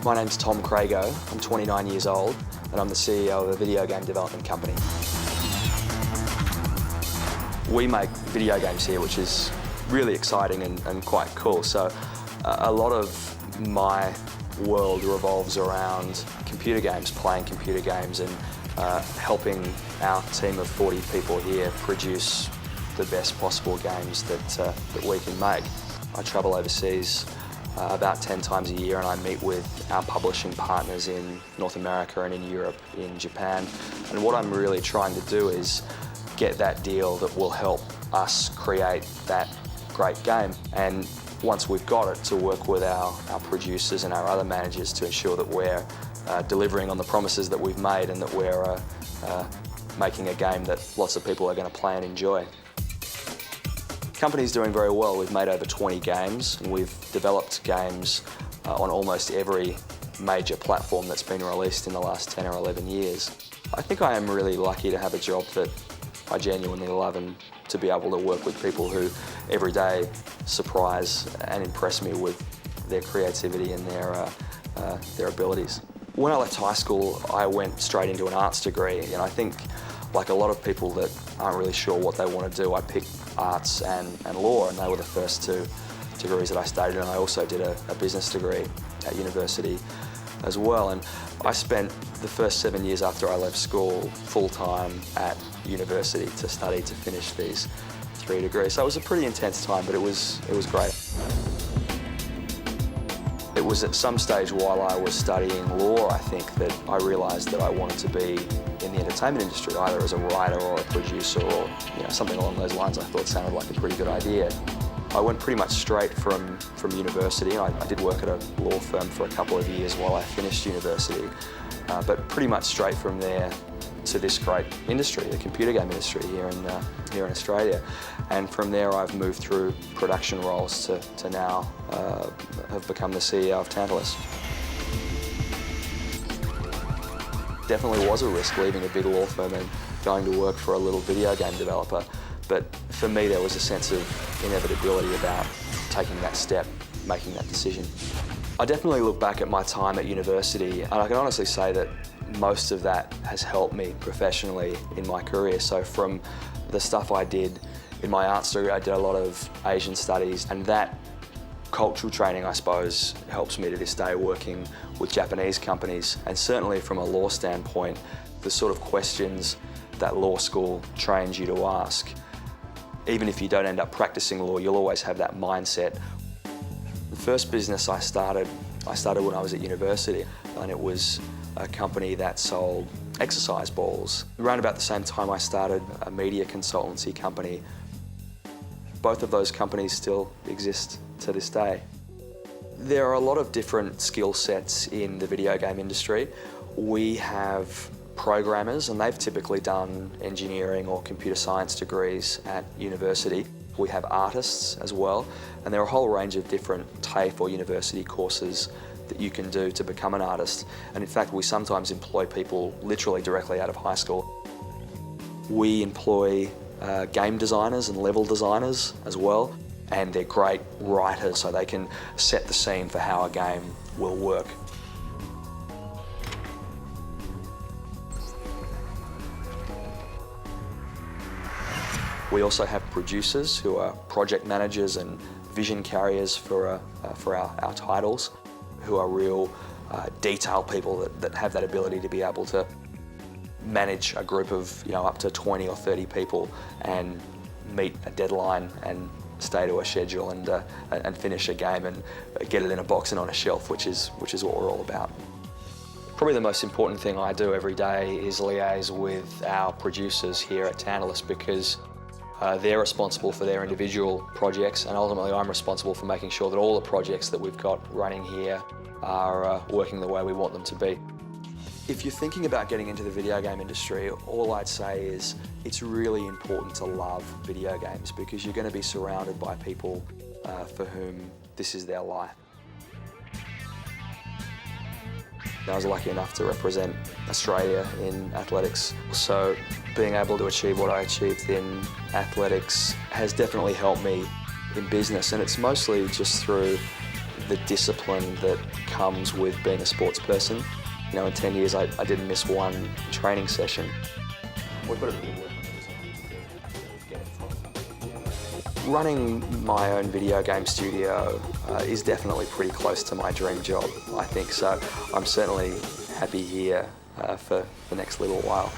My name's Tom Crago, I'm 29 years old and I'm the CEO of a video game development company. We make video games here, which is really exciting and quite cool. So a lot of my world revolves around computer games, playing computer games and helping our team of 40 people here produce the best possible games that we can make. I travel overseas about 10 times a year and I meet with our publishing partners in North America and in Europe, in Japan. And what I'm really trying to do is get that deal that will help us create that great game. And once we've got it, to work with our producers and our other managers to ensure that we're delivering on the promises that we've made and that we're making a game that lots of people are going to play and enjoy. The company's doing very well. We've made over 20 games and we've developed games on almost every major platform that's been released in the last 10 or 11 years. I think I am really lucky to have a job that I genuinely love and to be able to work with people who every day surprise and impress me with their creativity and their abilities. When I left high school, I went straight into an arts degree, and I think, like a lot of people that aren't really sure what they want to do, I picked arts and law, and they were the first two degrees that I studied, and I also did a business degree at university as well. And I spent the first 7 years after I left school full-time at university to study to finish these 3 degrees. So it was a pretty intense time, but it was great. It was at some stage while I was studying law, I think, that I realised that I wanted to be in the entertainment industry, either as a writer or a producer or something along those lines. I thought sounded like a pretty good idea. I went pretty much straight from university. I did work at a law firm for a couple of years while I finished university, but pretty much straight from there to this great industry, the computer game industry here in Australia. And from there I've moved through production roles to now have become the CEO of Tantalus. Definitely was a risk leaving a big law firm and going to work for a little video game developer, but for me there was a sense of inevitability about taking that step, making that decision. I definitely look back at my time at university and I can honestly say that most of that has helped me professionally in my career. So from the stuff I did in my arts degree, I did a lot of Asian studies, and that cultural training, I suppose, helps me to this day working with Japanese companies. And certainly from a law standpoint, the sort of questions that law school trains you to ask, even if you don't end up practicing law, you'll always have that mindset. The first business I started when I was at university, and it was a company that sold exercise balls. Around about the same time I started a media consultancy company. Both of those companies still exist to this day. There are a lot of different skill sets in the video game industry. We have programmers, and they've typically done engineering or computer science degrees at university. We have artists as well, and there are a whole range of different TAFE or university courses that you can do to become an artist. And in fact, we sometimes employ people literally directly out of high school. We employ game designers and level designers as well, and they're great writers, so they can set the scene for how a game will work. We also have producers who are project managers and vision carriers for our titles, who are real detail people that have that ability to be able to manage a group of up to 20 or 30 people and meet a deadline and stay to a schedule and finish a game and get it in a box and on a shelf, which is what we're all about. Probably the most important thing I do every day is liaise with our producers here at Tantalus, because they're responsible for their individual projects, and ultimately I'm responsible for making sure that all the projects that we've got running here are working the way we want them to be. If you're thinking about getting into the video game industry, all I'd say is it's really important to love video games, because you're going to be surrounded by people for whom this is their life. I was lucky enough to represent Australia in athletics, so being able to achieve what I achieved in athletics has definitely helped me in business, and it's mostly just through the discipline that comes with being a sports person. You know, in 10 years I didn't miss one training session. We've got a bit of work on. Running my own video game studio is definitely pretty close to my dream job, I think, so I'm certainly happy here for the next little while.